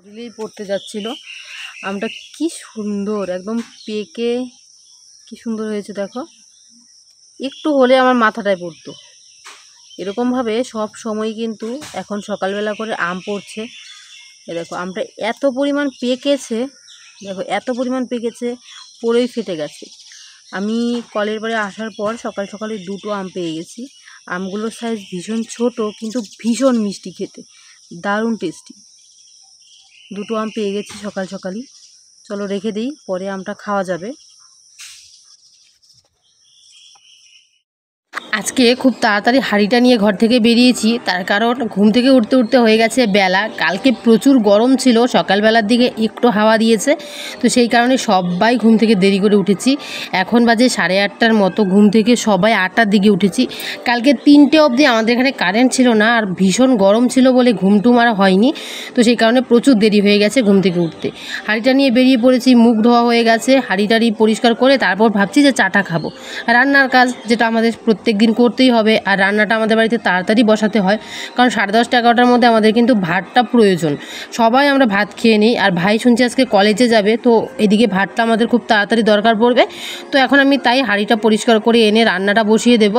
রিলেই পড়তে যাচ্ছিল। আমটা কি সুন্দর একদম পেকে কি সুন্দর হয়েছে দেখো। একটু হলে আমার মাথাটায় পড়তো। এরকমভাবে সব সময় কিন্তু এখন সকালবেলা করে আম পড়ছে। এ দেখো আমটা এত পরিমাণ পেকেছে, দেখো এত পরিমাণ পেকেছে, পড়েই ফেটে গেছে। আমি কলের বাড়ি আসার পর সকাল সকালে দুটো আম পেয়ে গেছি। আমগুলোর সাইজ ভীষণ ছোট কিন্তু ভীষণ মিষ্টি খেতে, দারুণ টেস্টি। দুটো আম পেয়ে গেছি সকাল সকালই। চলো রেখে দিই, পরে আমটা খাওয়া যাবে। আজকে খুব তাড়াতাড়ি হাঁড়িটা নিয়ে ঘর থেকে বেরিয়েছি, তার কারণ ঘুম থেকে উঠতে উঠতে হয়ে গেছে বেলা। কালকে প্রচুর গরম ছিল, সকালবেলার দিকে একটু হাওয়া দিয়েছে, তো সেই কারণে সবাই ঘুম থেকে দেরি করে উঠেছি। এখন বাজে 8:30টার মতো, ঘুম থেকে সবাই 8টার দিকে উঠেছি। কালকে 3টে অবধি আমাদের এখানে কারেন্ট ছিল না, আর ভীষণ গরম ছিল বলে ঘুমটুম আর হয়নি, তো সেই কারণে প্রচুর দেরি হয়ে গেছে ঘুম থেকে উঠতে। হাঁড়িটা নিয়ে বেরিয়ে পড়েছি, মুখ ধোয়া হয়ে গেছে, হাঁড়িটাড়ি পরিষ্কার করে তারপর ভাবছি যে চাটা খাবো। রান্নার কাজ যেটা আমাদের প্রত্যেক দিন করতেই হবে, আর রান্নাটা আমাদের বাড়িতে তাড়াতাড়ি বসাতে হয়, কারণ 10:30 11টার মধ্যে আমাদের কিন্তু ভাতটা প্রয়োজন। সবাই আমরা ভাত খেয়ে নিই, আর ভাই শুনছি আজকে কলেজে যাবে, তো এদিকে ভাতটা আমাদের খুব তাড়াতাড়ি দরকার পড়বে। তো এখন আমি তাই হাঁড়িটা পরিষ্কার করে এনে রান্নাটা বসিয়ে দেব।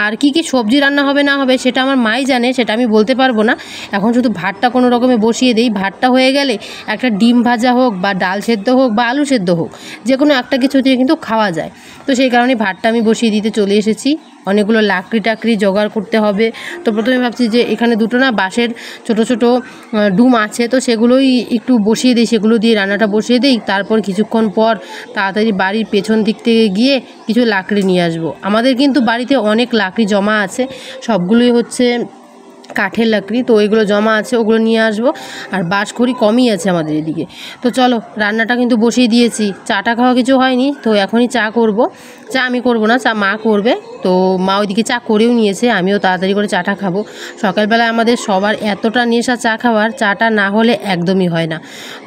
আর কি কি সবজি রান্না হবে না হবে সেটা আমার মাই জানে, সেটা আমি বলতে পারবো না। এখন শুধু ভাতটা কোনো রকমে বসিয়ে দিই, ভাতটা হয়ে গেলে একটা ডিম ভাজা হোক বা ডাল সেদ্ধ হোক বা আলু সেদ্ধ হোক, যে কোনো একটা কিছু দিয়ে কিন্তু খাওয়া যায়। তো সেই কারণে ভাতটা আমি বসিয়ে দিতে চলে এসেছি। অনেকগুলো লাকড়ি টাকড়ি জোগাড় করতে হবে। তো প্রথমে ভাবছি যে এখানে দুটো না বাঁশের ছোট ছোট ডুম আছে, তো সেগুলোই একটু বসিয়ে দিই, সেগুলো দিয়ে রান্নাটা বসিয়ে দিই। তারপর কিছুক্ষণ পর তাড়াতাড়ি বাড়ির পেছন দিক থেকে গিয়ে কিছু লাকড়ি নিয়ে আসবো। আমাদের কিন্তু বাড়িতে অনেক লাকড়ি জমা আছে, সবগুলোই হচ্ছে কাঠের লাকড়ি, তো ওইগুলো জমা আছে, ওগুলো নিয়ে আসবো। আর বাঁশখড়ি কমই আছে আমাদের এদিকে। তো চলো রান্নাটা কিন্তু বসিয়ে দিয়েছি। চাটা খাওয়া কিছু হয়নি, তো এখনই চা করব। চা আমি করব না, চা মা করবে। তো মা ওইদিকে চা করেও নিয়েছে, আমিও তাড়াতাড়ি করে চাটা খাবো। সকালবেলায় আমাদের সবার এতটা নেশা চা খাওয়ার, চাটা না হলে একদমই হয় না।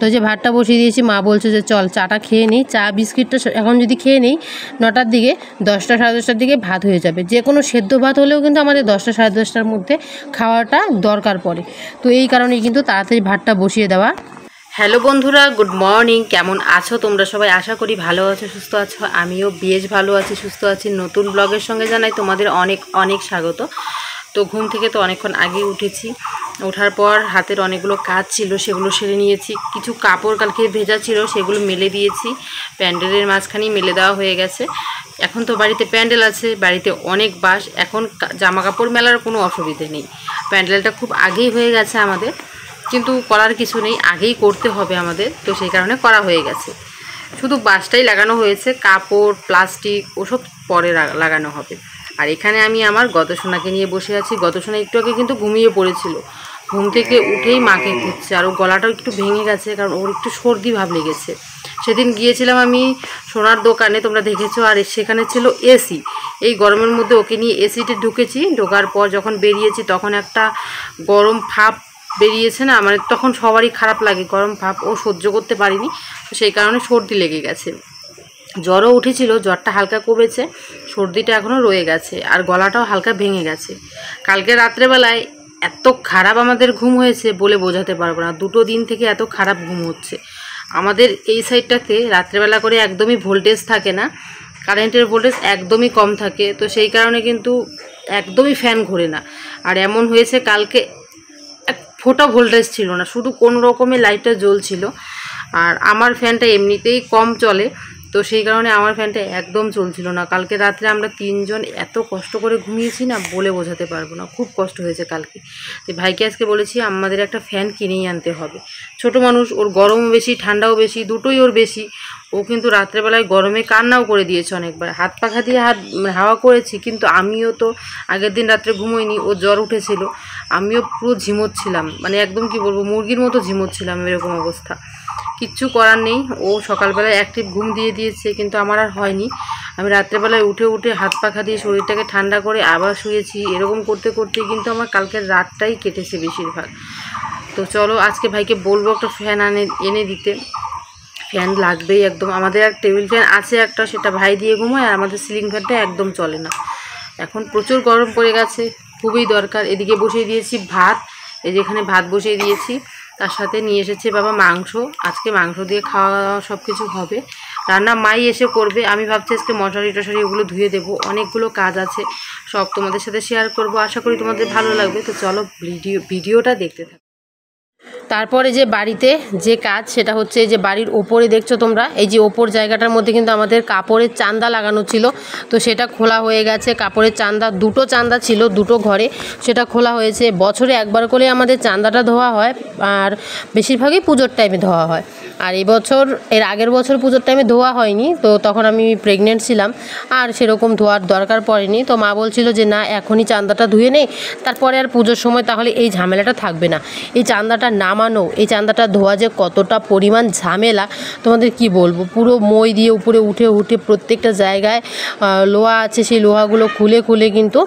তো যে ভাতটা বসিয়ে দিয়েছি, মা বলছে যে চল চাটা খেয়ে নিই। চা বিস্কিটটা এখন যদি খেয়ে নিই 9টার দিকে, 10টা 10:30টার দিকে ভাত হয়ে যাবে। যে কোনো সেদ্ধ ভাত হলেও কিন্তু আমাদের 10টা 10:30টার মধ্যে খাওয়াটা দরকার পড়ে। তো এই কারণেই কিন্তু তাড়াতাড়ি ভাতটা বসিয়ে দেওয়া। হ্যালো বন্ধুরা, গুড মর্নিং। কেমন আছো তোমরা সবাই? আশা করি ভালো আছো, সুস্থ আছো। আমিও বেশ ভালো আছি, সুস্থ আছি। নতুন ব্লগের সঙ্গে জানাই তোমাদের অনেক অনেক স্বাগত। তো ঘুম থেকে তো অনেকক্ষণ আগে উঠেছি। ওঠার পর হাতের অনেকগুলো কাজ ছিল, সেগুলো সেরে নিয়েছি। কিছু কাপড় কালকে ভেজা ছিল, সেগুলো মেলে দিয়েছি। প্যান্ডেলের মাঝখানেই মেলে দেওয়া হয়ে গেছে। এখন তো বাড়িতে প্যান্ডেল আছে, বাড়িতে অনেক বাস, এখন জামা কাপড় মেলার কোনো অসুবিধে নেই। প্যান্ডেলটা খুব আগেই হয়ে গেছে আমাদের, কিন্তু করার কিছু নেই, আগেই করতে হবে আমাদের, তো সেই কারণে করা হয়ে গেছে। শুধু বাঁশটাই লাগানো হয়েছে, কাপড় প্লাস্টিক ওসব পরে লাগানো হবে। আর এখানে আমি আমার গতসোনাকে নিয়ে বসে আছি। গতসোনা একটু আগে কিন্তু ঘুমিয়ে পড়েছিল, ঘুম থেকে উঠেই মাকে খুঁজছে। আর ও গলাটাও একটু ভেঙে গেছে, কারণ ওর একটু সর্দি ভাব লেগেছে। সেদিন গিয়েছিলাম আমি সোনার দোকানে, তোমরা দেখেছো, আর সেখানে ছিল এসি। এই গরমের মধ্যে ওকে নিয়ে এসিতে ঢুকেছি। ঢোকার পর যখন বেরিয়েছি তখন একটা গরম ভাব বেরিয়েছে না, মানে তখন সবারই খারাপ লাগে গরম ভাব, ও সহ্য করতে পারিনি, তো সেই কারণে সর্দি লেগে গেছে। জ্বরও উঠেছিল, জ্বরটা হালকা কমেছে, সর্দিটা এখনও রয়ে গেছে, আর গলাটাও হালকা ভেঙে গেছে। কালকে রাত্রেবেলায় এত খারাপ আমাদের ঘুম হয়েছে বলে বোঝাতে পারবো না। 2 দিন থেকে এত খারাপ ঘুম হচ্ছে আমাদের এই সাইডটাতে। রাত্রেবেলা করে একদমই ভোল্টেজ থাকে না, কারেন্টের ভোল্টেজ একদমই কম থাকে, তো সেই কারণে কিন্তু একদমই ফ্যান ঘোরে না। আর এমন হয়েছে কালকে ফোটা ভোল্টেজ ছিল না, শুধু কোনো রকমে লাইটটা জ্বলছিল। আর আমার ফ্যানটা এমনিতেই কম চলে, তো সেই কারণে আমার ফ্যানটা একদম চলছিল না। কালকে রাত্রে আমরা 3 জন এত কষ্ট করে ঘুমিয়েছি না, বলে বোঝাতে পারবো না, খুব কষ্ট হয়েছে কালকে। তো ভাইকে আজকে বলেছি আমাদের একটা ফ্যান কিনেই আনতে হবে। ছোট মানুষ, ওর গরমও বেশি ঠান্ডাও বেশি, দুটোই ওর বেশি। ও কিন্তু রাত্রেবেলায় গরমে কান্নাও করে দিয়েছে অনেকবার, হাত পাখা দিয়ে হাওয়া করেছি, কিন্তু আমিও তো আগের দিন রাত্রে ঘুমোইনি, ও জ্বর উঠেছিল, আমিও পুরো ঝিমোচ্ছিলাম, মানে একদম কি বলবো, মুরগির মতো ঝিমোচ্ছিলাম, এরকম অবস্থা। কিচ্ছু করার নেই, ও সকালবেলায় অ্যাক্টিভ ঘুম দিয়ে দিয়েছে, কিন্তু আমার আর হয়নি। আমি রাত্রেবেলায় উঠে উঠে হাত পাখা দিয়ে শরীরটাকে ঠান্ডা করে আবার শুয়েছি। এরকম করতে করতে কিন্তু আমার কালকের রাতটাই কেটেছে বেশিরভাগ। তো চলো আজকে ভাইকে বলবো একটা ফ্যান এনে দিতে। ফ্যান লাগবেই একদম। আমাদের এক টেবিল ফ্যান আছে একটা, সেটা ভাই দিয়ে ঘুমায়, আর আমাদের সিলিং ফ্যানটা একদম চলে না। এখন প্রচুর গরম পড়ে গেছে, খুবই দরকার। এদিকে বসিয়ে দিয়েছি ভাত, এই যে এখানে ভাত বসিয়ে দিয়েছি, তার সাথে নিয়ে এসেছে বাবা মাংস। আজকে মাংস দিয়ে খাওয়া দাওয়া সব কিছু হবে। রান্না মাই এসে করবে। আমি ভাবছি আজকে মশারি টশারি ওগুলো ধুয়ে দেবো, অনেকগুলো কাজ আছে, সব তোমাদের সাথে শেয়ার করব। আশা করি তোমাদের ভালো লাগবে। তো চলো ভিডিওটা দেখতে থাকো। তারপরে যে বাড়িতে যে কাজ, সেটা হচ্ছে যে বাড়ির ওপরে দেখছো তোমরা, এই যে ওপর জায়গাটার মধ্যে কিন্তু আমাদের কাপড়ের চান্দা লাগানো ছিল, তো সেটা খোলা হয়ে গেছে। কাপড়ের চান্দা, দুটো চান্দা ছিল দুটো ঘরে, সেটা খোলা হয়েছে। বছরে একবার করে আমাদের চান্দাটা ধোয়া হয়, আর বেশিরভাগই পুজোর টাইমে ধোয়া হয়। আর এবছর, এর আগের বছর পুজোর টাইমে ধোয়া হয়নি, তো তখন আমি প্রেগনেন্ট ছিলাম, আর সেরকম ধোয়ার দরকার পড়েনি। তো মা বলছিল যে না, এখনই চান্দাটা ধুয়ে নেই, তারপরে আর পুজোর সময় তাহলে এই ঝামেলাটা থাকবে না। এই চান্দাটা নামানো, এই চান্দাটা ধোয়া যে কতটা পরিমাণ ঝামেলা তোমাদের কি বলবো। পুরো মই দিয়ে উপরে উঠে উঠে প্রত্যেকটা জায়গায় লোহা আছে, সেই লোহাগুলো খুলে খুলে কিন্তু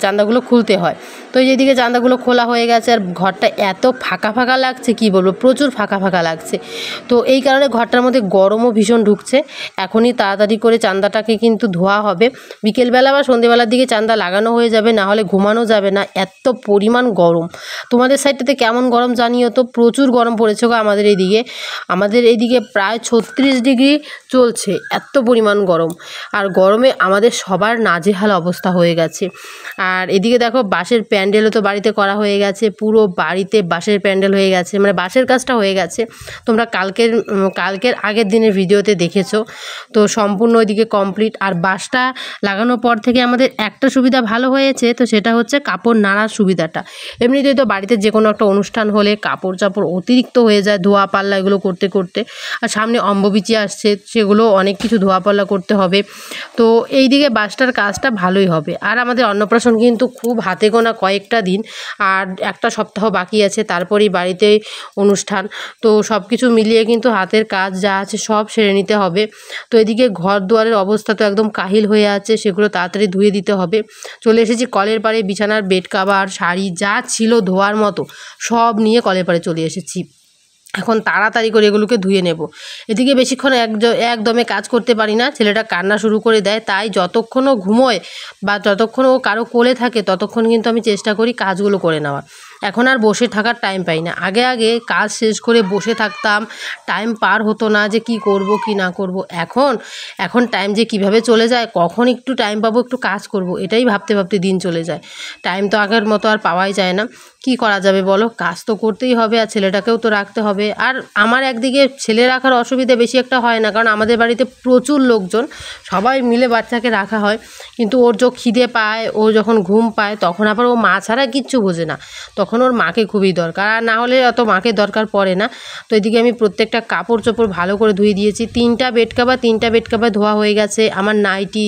চান্দাগুলো খুলতে হয়। তো যেদিকে চান্দাগুলো খোলা হয়ে গেছে, আর ঘরটা এত ফাঁকা ফাঁকা লাগছে কি বলবো, প্রচুর ফাঁকা ফাঁকা লাগছে। তো এই কারণে ঘরটার মধ্যে গরমও ভীষণ ঢুকছে। এখনই তাড়াতাড়ি করে চান্দাটাকে কিন্তু ধোয়া হবে। বিকেলবেলা বা সন্ধ্যেবেলার দিকে চান্দা লাগানো হয়ে যাবে, না হলে ঘুমানো যাবে না, এত পরিমাণ গরম। তোমাদের সাইডটাতে কেমন গরম জানিও তো। প্রচুর গরম পড়েছে গো আমাদের এইদিকে। আমাদের এইদিকে প্রায় 36 ডিগ্রি চলছে, এত পরিমাণ গরম। আর গরমে আমাদের সবার নাজেহাল অবস্থা হয়ে গেছে। আর এদিকে দেখো, বাঁশের প্যান্ডেলও তো বাড়িতে করা হয়ে গেছে, পুরো বাড়িতে বাঁশের প্যান্ডেল হয়ে গেছে, মানে বাঁশের কাজটা হয়ে গেছে। তোমরা কালকের আগের দিনের ভিডিওতে দেখেছো। তো সম্পূর্ণ ওইদিকে কমপ্লিট। আর বাঁশটা লাগানোর পর থেকে আমাদের একটা সুবিধা ভালো হয়েছে, তো সেটা হচ্ছে কাপড় নাড়ার সুবিধাটা। এমনিতেই তো বাড়িতে যে কোনো একটা অনুষ্ঠান হলে কাপড় চাপড় অতিরিক্ত হয়ে যায় ধোয়া পাল্লা এগুলো করতে করতে। আর সামনে অম্বুবাচী আসছে, সেগুলো অনেক কিছু ধোয়া পাল্লা করতে হবে। তো এই দিকে বাঁশটার কাজটা ভালোই হবে। আর আমাদের অন্নপ্রাশন কিন্তু খুব হাতে গোনা কয়েকটা দিন, আর একটা সপ্তাহ বাকি আছে, তারপরেই বাড়িতে অনুষ্ঠান। তো সব কিছু মিলিয়ে কিন্তু হাতের কাজ যা আছে সব সেরে নিতে হবে। তো এদিকে ঘর দুয়ারের অবস্থা তো একদম কাহিল হয়ে আছে, সেগুলো তাড়াতাড়ি ধুয়ে দিতে হবে। চলে এসেছি কলের পাড়ে, বিছানার বেড কাভার শাড়ি যা ছিল ধোয়ার মতো সব নিয়ে কলের পাড়ে চলে এসেছি। এখন তাড়াতাড়ি করে এগুলোকে ধুয়ে নেব। এদিকে বেশিক্ষণ একদমে কাজ করতে পারি না, ছেলেটা কান্না শুরু করে দেয়, তাই যতক্ষণ ও ঘুমোয় বা যতক্ষণ ও কারো কোলে থাকে ততক্ষণ কিন্তু আমি চেষ্টা করি কাজগুলো করে নেওয়ার। এখন আর বসে থাকার টাইম পাই না। আগে আগে কাজ শেষ করে বসে থাকতাম, টাইম পার হতো না যে কি করব কি না করব। এখন টাইম যে কিভাবে চলে যায়, কখন একটু টাইম পাবো একটু কাজ করব, এটাই ভাবতে ভাবতে দিন চলে যায়। টাইম তো আগের মতো আর পাওয়াই যায় না। কি করা যাবে বলো, কাজ তো করতেই হবে, আর ছেলেটাকেও তো রাখতে হবে। আর আমার একদিকে ছেলে রাখার অসুবিধা বেশি একটা হয় না, কারণ আমাদের বাড়িতে প্রচুর লোকজন, সবাই মিলে বাচ্চাকে রাখা হয়। কিন্তু ওর যখন খিদে পায়, ও যখন ঘুম পায়, তখন আবার ও মা ছাড়া কিচ্ছু বোঝে না, তখন ওর মাকে খুবই দরকার। আর না হলে অত মাকে দরকার পড়ে না। তো এদিকে আমি প্রত্যেকটা কাপড় চোপড় ভালো করে ধুয়ে দিয়েছি। 3টা বেড কাভার ধোয়া হয়ে গেছে। আমার নাইটি,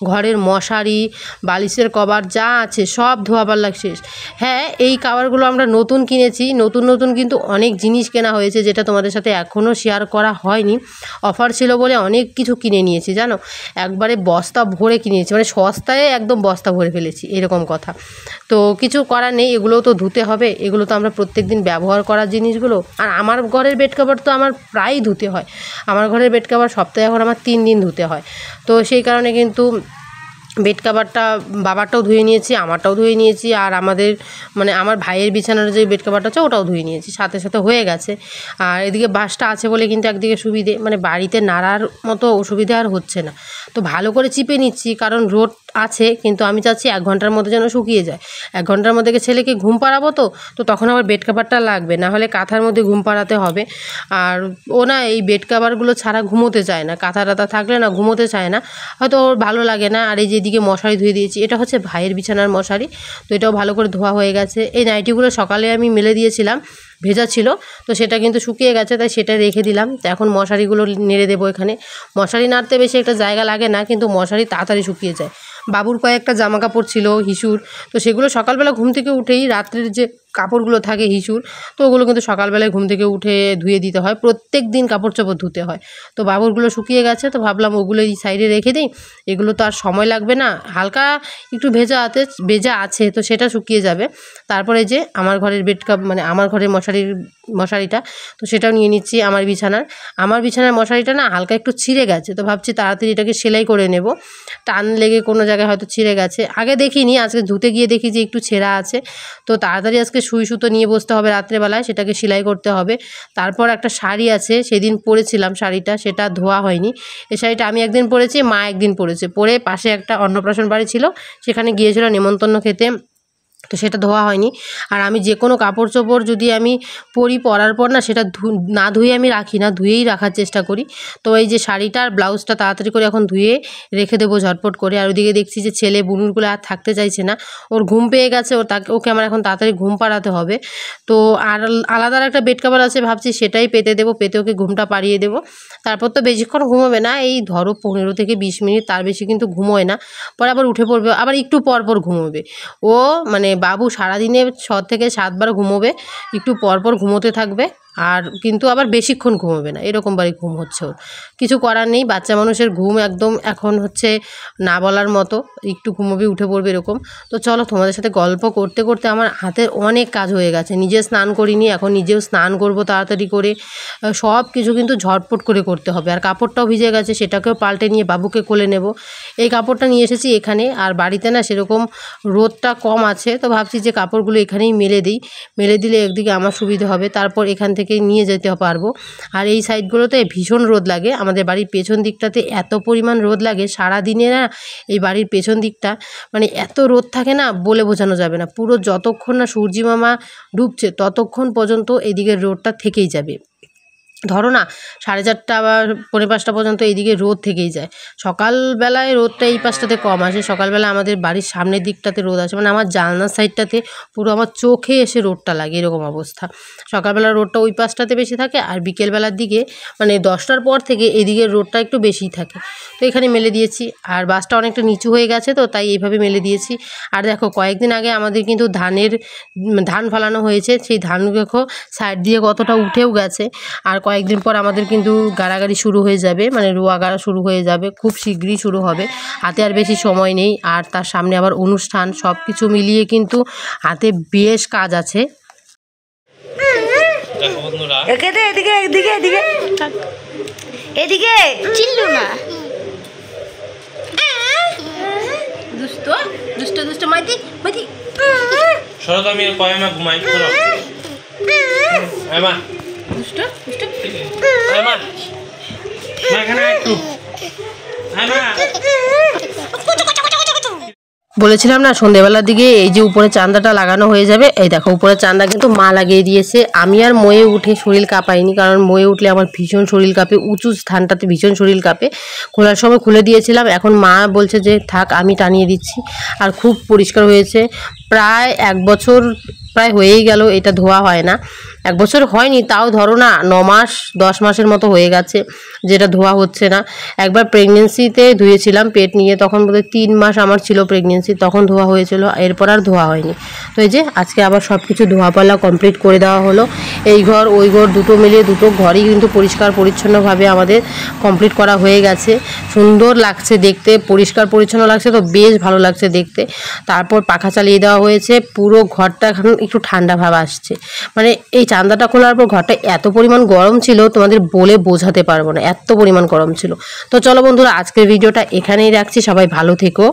ঘরের মশারি, বালিশের কভার যা আছে সব ধোয়া পাল্লা শেষ। হ্যাঁ, এই কাভারগুলো আমরা নতুন কিনেছি, নতুন কিন্তু অনেক জিনিস কেনা হয়েছে, যেটা তোমাদের সাথে এখনও শেয়ার করা হয়নি। অফার ছিল বলে অনেক কিছু কিনে নিয়েছি জানো, একবারে বস্তা ভরে কিনেছি, মানে সস্তায় একদম বস্তা ভরে ফেলেছি, এরকম কথা। তো কিছু করার নেই, এগুলোও তো ধুতে হবে, এগুলো তো আমরা প্রত্যেক দিন ব্যবহার করার জিনিসগুলো। আর আমার ঘরের বেড কাভার তো আমার প্রায়ই ধুতে হয়। আমার ঘরের বেড কাভার সপ্তাহে এখন আমার 3 দিন ধুতে হয়। তো সেই কারণে কিন্তু বেড কাভারটা বাবারটাও ধুয়ে নিয়েছি, আমারটাও ধুয়ে নিয়েছি, আর আমার ভাইয়ের বিছানার যে বেড কাভারটা আছে ওটাও ধুয়ে নিয়েছি, সাথে সাথে হয়ে গেছে। আর এদিকে বাঁশটা আছে বলে কিন্তু একদিকে সুবিধে, মানে বাড়িতে নাড়ার মতো অসুবিধা আর হচ্ছে না। তো ভালো করে চিপে নিচ্ছি, কারণ রোদ আছে, কিন্তু আমি চাচ্ছি 1 ঘন্টার মধ্যে যেন শুকিয়ে যায়। 1 ঘন্টার মধ্যে ছেলেকে ঘুম পাড়াবো, তো তখন আবার বেড কাভারটা লাগবে, না হলে কাঁথার মধ্যে ঘুম পাড়াতে হবে। আর ও না এই বেড কাভারগুলো ছাড়া ঘুমোতে চায় না, কাঁথা টাথা থাকলে না ঘুমোতে চায় না, হয়তো ওর ভালো লাগে না। আর এই যেদিকে মশারি ধুয়ে দিয়েছি, এটা হচ্ছে ভাইয়ের বিছানার মশারি, তো এটাও ভালো করে ধোয়া হয়ে গেছে। এই নাইটিগুলো সকালে আমি মেলে দিয়েছিলাম, ভেজা ছিল, তো সেটা কিন্তু শুকিয়ে গেছে, তাই সেটা রেখে দিলাম। তো এখন মশারিগুলো নেড়ে দেবো এখানে। মশারি নাড়তে বেশি একটা জায়গা লাগে না, কিন্তু মশারি তাড়াতাড়ি শুকিয়ে যায়। বাবুর কয়েকটা জামা কাপড় ছিল হিসুর, তো সেগুলো সকালবেলা ঘুম থেকে উঠেই রাত্রের যে কাপড়গুলো থাকে হিসুর, তো ওগুলো কিন্তু সকালবেলায় ঘুম থেকে উঠে ধুয়ে দিতে হয়, প্রত্যেক দিন কাপড় চোপড় ধুতে হয়। তো বাবুরগুলো শুকিয়ে গেছে, তো ভাবলাম ওগুলো এই সাইডে রেখে দিই, এগুলো তো আর সময় লাগবে না, হালকা একটু ভেজা আছে তো সেটা শুকিয়ে যাবে। তারপরে যে আমার ঘরের মানে আমার ঘরের মশারিটা, তো সেটাও নিয়ে নিচ্ছি। আমার বিছানার মশারিটা না হালকা একটু ছিঁড়ে গেছে, তো ভাবছি তাড়াতাড়ি এটাকে সেলাই করে নেব, টান লেগে কোনো জায়গায় হয়তো ছিঁড়ে গেছে, আগে দেখিনি, আজকে ধুতে গিয়ে দেখি যে একটু ছেঁড়া আছে। তো তাড়াতাড়ি আজকে সুই সুতো নিয়ে বসতে হবে রাত্রেবেলায়, সেটাকে সেলাই করতে হবে। তারপর একটা শাড়ি আছে, সেদিন পরেছিলাম শাড়িটা, সেটা ধোয়া হয়নি। এই শাড়িটা আমি একদিন পরেছি, মা একদিন পরেছে, পরে পাশে একটা অন্নপ্রাশন বাড়ি ছিল, সেখানে গিয়েছিল নেমন্তন্ন খেতে, তো সেটা ধোয়া হয়নি। আর আমি যে কোনো কাপড় চোপড় যদি আমি পরার পর না সেটা না ধুয়ে আমি রাখি না, ধুয়েই রাখার চেষ্টা করি। তো এই যে শাড়িটা আর ব্লাউজটা তাড়াতাড়ি করে এখন ধুয়ে রেখে দেবো ঝটপট করে। আর ওদিকে দেখছি যে ছেলে বুনুরগুলো আর থাকতে চাইছে না, ওর ঘুম পেয়ে গেছে, ওকে আমার এখন তাড়াতাড়ি ঘুম পাড়াতে হবে। তো আর আলাদা একটা বেড কভার আছে, ভাবছি সেটাই পেতে দেবো, পেতে ওকে ঘুমটা পাড়িয়ে দেবো। তারপর তো বেশিক্ষণ ঘুমোবে না, এই ধরো 15 থেকে 20 মিনিট, তার বেশি কিন্তু ঘুমোয় না, পরে আবার উঠে পড়বে, আবার একটু পর ঘুমোবে। ও মানে বাবু সারাদিনে 6 থেকে 7 বার ঘুমোবে, একটু পরপর ঘুমোতে থাকবে, আর কিন্তু আবার বেশিক্ষণ ঘুমোবে না, এরকমবারই ঘুম হচ্ছে ওর। কিছু করার নেই, বাচ্চা মানুষের ঘুম একদম এখন হচ্ছে না বলার মতো, একটু ঘুমোবে উঠে পড়বে এরকম। তো চলো তোমাদের সাথে গল্প করতে করতে আমার হাতের অনেক কাজ হয়ে গেছে, নিজে স্নান করিনি, এখন নিজেও স্নান করব তাড়াতাড়ি করে, সব কিছু কিন্তু ঝটপট করে করতে হবে। আর কাপড়টাও ভিজে গেছে, সেটাকেও পাল্টে নিয়ে বাবুকে কোলে নেব। এই কাপড়টা নিয়ে এসেছি এখানে, আর বাড়িতে না সেরকম রোদটা কম আছে, তো ভাবছি যে কাপড়গুলো এখানেই মেলে দিলে একদিকে আমার সুবিধা হবে, তারপর এখান থেকে নিয়ে যেতে পারবো। আর এই সাইডগুলোতে ভীষণ রোদ লাগে, আমাদের বাড়ির পেছন দিকটাতে এত পরিমাণ রোদ লাগে সারাদিনে না, এই বাড়ির পেছন দিকটা মানে এত রোদ থাকে না, বলে বোঝানো যাবে না। পুরো যতক্ষণ না সূর্যি মামা ডুবছে ততক্ষণ পর্যন্ত এদিকে রোদটা থেকেই যাবে। ধরো না 4:30 বা 4:45 পর্যন্ত এইদিকে রোদ থেকেই যায়। সকালবেলায় রোদটা এই পাশটাতে কম আসে, সকালবেলা আমাদের বাড়ির সামনের দিকটাতে রোদ আসে, মানে আমার জানলার সাইডটাতে পুরো আমার চোখে এসে রোদটা লাগে, এরকম অবস্থা। সকালবেলা রোদটা ওই পাশটাতে বেশি থাকে, আর বিকেলবেলার দিকে মানে 10টার পর থেকে এদিকের রোদটা একটু বেশিই থাকে। তো এখানে মেলে দিয়েছি, আর বাসটা অনেকটা নিচু হয়ে গেছে, তো তাই এইভাবে মেলে দিয়েছি। আর দেখো কয়েকদিন আগে আমাদের কিন্তু ধান ফলানো হয়েছে, সেই ধান দেখো সাইড দিয়ে কতটা উঠেও গেছে। আর কয়েকদিন পর আমাদের কিন্তু গাড়াগাড়ি শুরু হয়ে যাবে, মানে রোয়া গাড়া শুরু হয়ে যাবে, খুব শীঘ্রই শুরু হবে, হাতে আর বেশি সময় নেই। আর তার সামনে আবার অনুষ্ঠান, সব কিছু মিলিয়ে কিন্তু হাতে বেশ কাজ আছে। এদিকে চিল্লু না, দুষ্ট মাইতি শরৎ আমি কয়মা ঘুমাই শোনো এমা দুষ্ট এমা এখানে একটু এমা বলেছিলাম না সন্ধ্যেবেলার দিকে এই যে উপরে চান্দাটা লাগানো হয়ে যাবে। এই দেখো উপরে চান্দা কিন্তু মা লাগিয়ে দিয়েছে। আমি আর ময়ে উঠে শরীর কাঁপাইনি, কারণ ময়ে উঠলে আমার ভীষণ শরীর কাঁপে, উঁচু স্থানটাতে ভীষণ শরীর কাঁপে। খোলার সময় খুলে দিয়েছিলাম, এখন মা বলছে যে থাক আমি টানিয়ে দিচ্ছি। আর খুব পরিষ্কার হয়েছে, প্রায় 1 বছর প্রায় হয়েই গেল এটা ধোয়া হয় না। 1 বছর হয়নি, তাও ধরো না 9 মাস 10 মাসের মতো হয়ে গেছে যেটা ধোয়া হচ্ছে না। একবার প্রেগনেন্সিতে ধুয়েছিলাম পেট নিয়ে, তখন বোধহয় 3 মাস আমার ছিল প্রেগনেন্সি, তখন ধোয়া হয়েছিল, এরপর আর ধোয়া হয়নি। তো এই যে আজকে আবার সব কিছু ধোয়াপালা কমপ্লিট করে দেওয়া হলো। এই ঘর ওই ঘর দুটো মিলিয়ে দুটো ঘরই কিন্তু পরিষ্কার পরিচ্ছন্নভাবে আমাদের কমপ্লিট করা হয়ে গেছে। সুন্দর লাগছে দেখতে, পরিষ্কার পরিচ্ছন্ন লাগছে, তো বেশ ভালো লাগছে দেখতে। তারপর পাখা চালিয়ে দেওয়া হয়েছে, পুরো ঘরটা এখন একটু ঠান্ডা ভাব আসছে। মানে এই চান্দাটা খোলার পর ঘরটা এত পরিমাণ গরম ছিল তোমাদের বলে বোঝাতে পারবো না, এত পরিমাণ গরম ছিল। তো চলো বন্ধুরা, আজকের ভিডিওটা এখানেই রাখছি, সবাই ভালো থেকো।